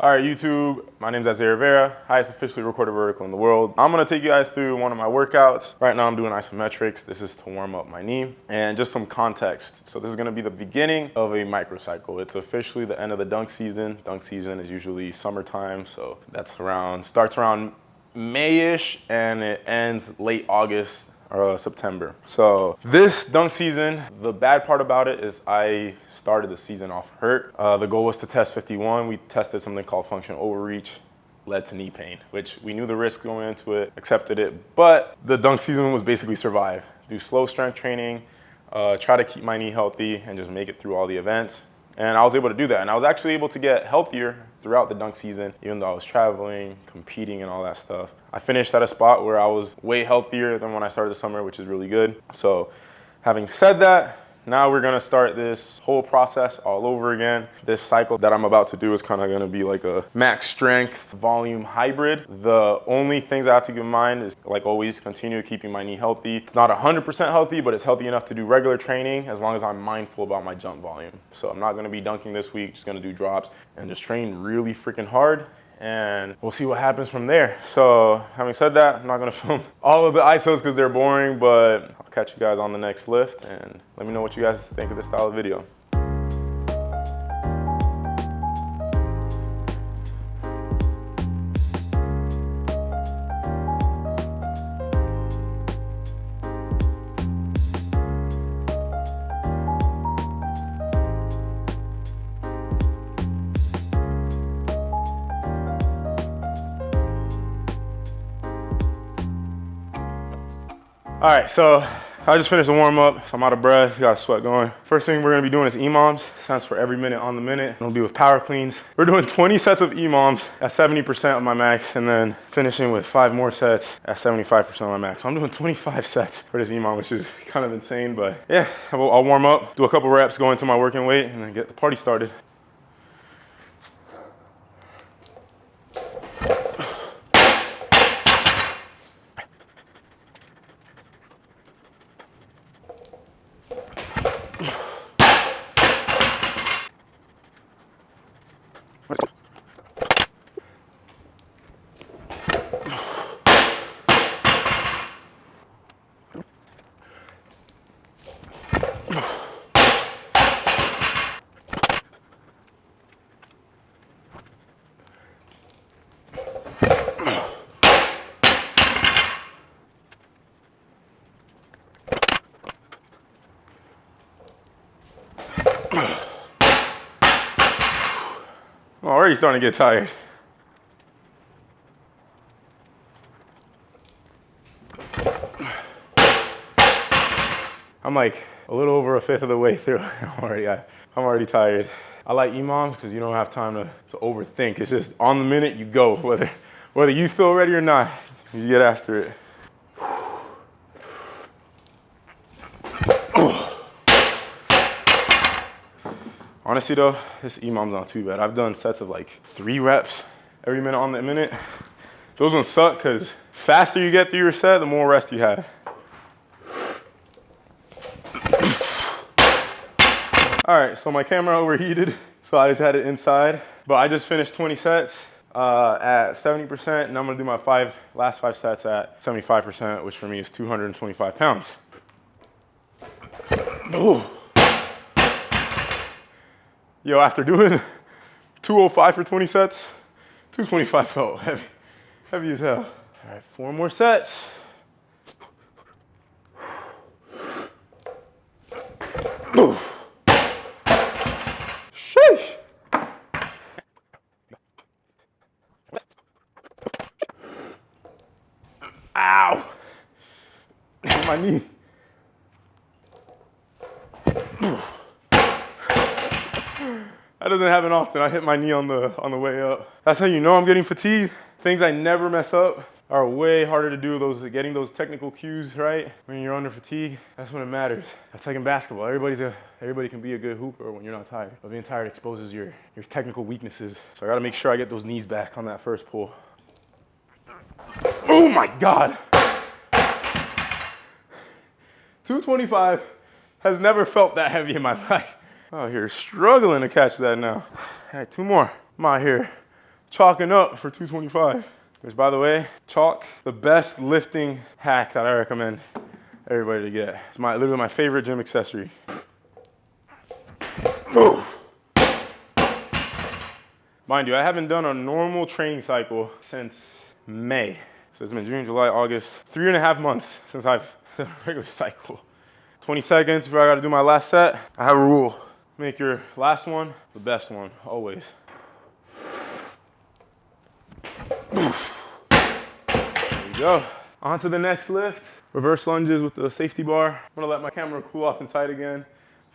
All right, YouTube, my name is Isaiah Rivera, highest officially recorded vertical in the world. I'm gonna take you guys through one of my workouts. Right now I'm doing isometrics. This is to warm up my knee and just some context. So this is gonna be the beginning of a microcycle. It's officially the end of the dunk season. Dunk season is usually summertime, so starts around May-ish and it ends late August or September. So this dunk season, the bad part about it is I started the season off hurt. The goal was to test 51. We tested something called functional overreach, led to knee pain, which we knew the risk going into it, accepted it. But the dunk season was basically survive, do slow strength training, try to keep my knee healthy and just make it through all the events. And I was able to do that. And I was actually able to get healthier throughout the dunk season, even though I was traveling, competing and all that stuff. I finished at a spot where I was way healthier than when I started the summer, which is really good. So having said that, now we're gonna start this whole process all over again. This cycle that I'm about to do is kind of gonna be like a max strength volume hybrid. The only things I have to keep in mind is, like always, continue keeping my knee healthy. It's not 100% healthy, but it's healthy enough to do regular training as long as I'm mindful about my jump volume. So I'm not gonna be dunking this week, just gonna do drops and just train really freaking hard. And we'll see what happens from there. So having said that, I'm not gonna film all of the ISOs because they're boring, but I'll catch you guys on the next lift and let me know what you guys think of this style of video. All right, so I just finished the warm up, so I'm out of breath, got a sweat going. First thing we're gonna be doing is EMOMs. Stands for every minute on the minute. It'll be with power cleans. We're doing 20 sets of EMOMs at 70% of my max, and then finishing with 5 more sets at 75% of my max. So I'm doing 25 sets for this EMOM, which is kind of insane, but yeah, I'll warm up, do a couple reps, go into my working weight, and then get the party started. I'm already starting to get tired. I'm like a little over a fifth of the way through. I'm already tired. I like EMOMs because you don't have time to overthink. It's just on the minute you go, whether you feel ready or not, you get after it. Honestly though, this EMOM's not too bad. I've done sets of like 3 reps every minute on the minute. Those ones suck because faster you get through your set, the more rest you have. All right, so my camera overheated, so I just had it inside. But I just finished 20 sets at 70%, and I'm gonna do my last 5 sets at 75%, which for me is 225 pounds. Ooh. Yo, after doing 205 for 20 sets, 225 felt heavy as hell. All right, 4 more sets. Ooh. Sheesh. Ow, my knee. That doesn't happen often. I hit my knee on the way up. That's how you know I'm getting fatigued. Things I never mess up are way harder to do. Getting those technical cues right when you're under fatigue, that's when it matters. That's like in basketball. Everybody can be a good hooper when you're not tired. But being tired exposes your technical weaknesses. So I gotta make sure I get those knees back on that first pull. Oh my God. 225 has never felt that heavy in my life. Oh, you're struggling to catch that now. All right, 2 more. I'm out here chalking up for 225. Which, by the way, chalk, the best lifting hack that I recommend everybody to get. It's literally my favorite gym accessory. Mind you, I haven't done a normal training cycle since May. So it's been June, July, August, 3.5 months since I've done a regular cycle. 20 seconds before I gotta do my last set. I have a rule. Make your last one the best one, always. There we go. On to the next lift. Reverse lunges with the safety bar. I'm gonna let my camera cool off inside again,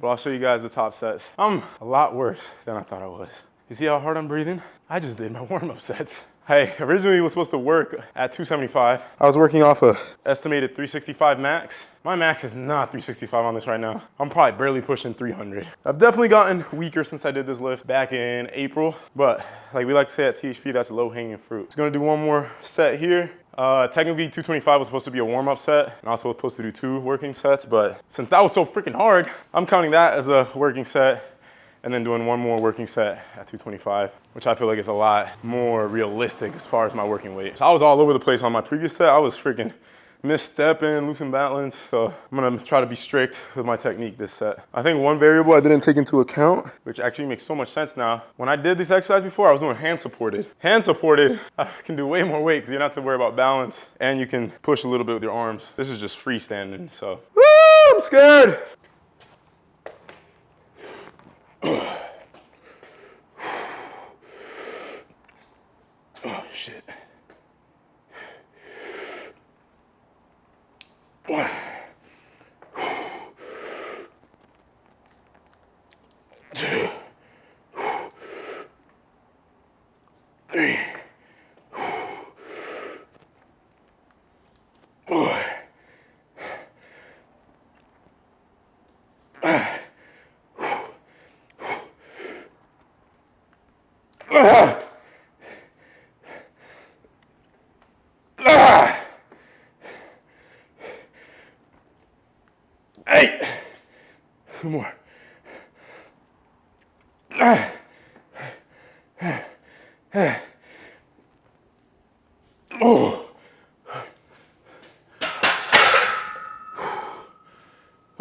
but I'll show you guys the top sets. I'm a lot worse than I thought I was. You see how hard I'm breathing? I just did my warm-up sets. I originally was supposed to work at 275. I was working off a estimated 365 max. My max is not 365 on this right now. I'm probably barely pushing 300. I've definitely gotten weaker since I did this lift back in April, but like we like to say at THP, that's low-hanging fruit. Just gonna do one more set here. Technically 225 was supposed to be a warm-up set, and I was supposed to do 2 working sets, but since that was so freaking hard, I'm counting that as a working set and then doing one more working set at 225, which I feel like is a lot more realistic as far as my working weight. So I was all over the place on my previous set. I was freaking misstepping, losing balance. So I'm gonna try to be strict with my technique this set. I think one variable I didn't take into account, which actually makes so much sense now. When I did this exercise before, I was doing hand supported. Hand supported, I can do way more weight because you don't have to worry about balance and you can push a little bit with your arms. This is just freestanding, so. Woo, I'm scared. Oh, shit. 1, 2, 3, 4. Eight. 2 more.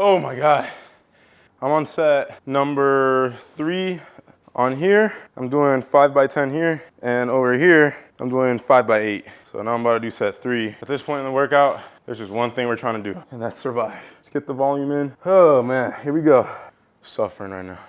Oh my God. I'm on set number 3 on here. I'm doing 5 by 10 here, and over here, I'm doing 5 by 8. So now I'm about to do set 3. At this point in the workout, there's just one thing we're trying to do, and that's survive. Let's get the volume in. Oh man, here we go. Suffering right now.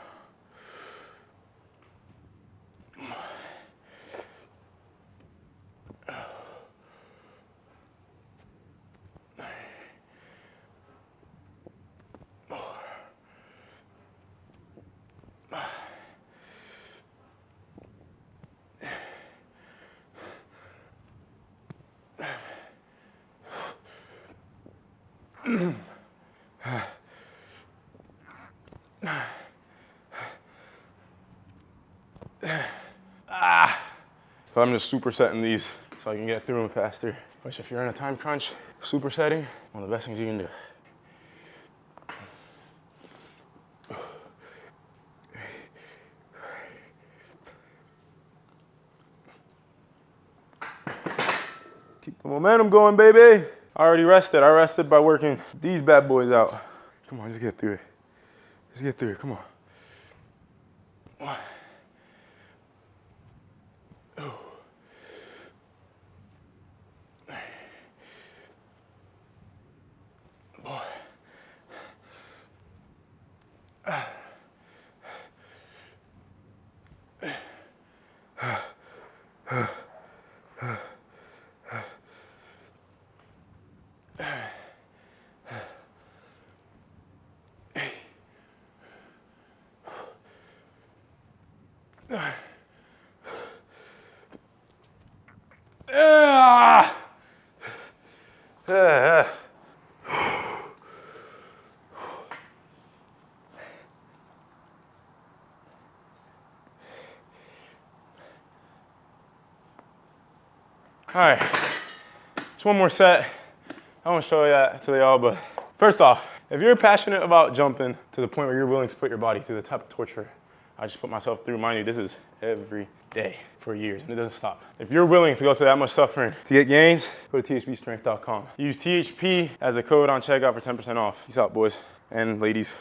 So I'm just supersetting these so I can get through them faster. Which if you're in a time crunch, supersetting, one of the best things you can do. Keep the momentum going, baby. I already rested. I rested by working these bad boys out. Come on, just get through it. Just get through it, come on. 1. 2. 4. All right, just one more set. I won't show you that to y'all, but first off, if you're passionate about jumping to the point where you're willing to put your body through the type of torture I just put myself through. Mind you, this is every day for years, and it doesn't stop. If you're willing to go through that much suffering to get gains, go to THPstrength.com. Use THP as a code on checkout for 10% off. Peace out, boys and ladies.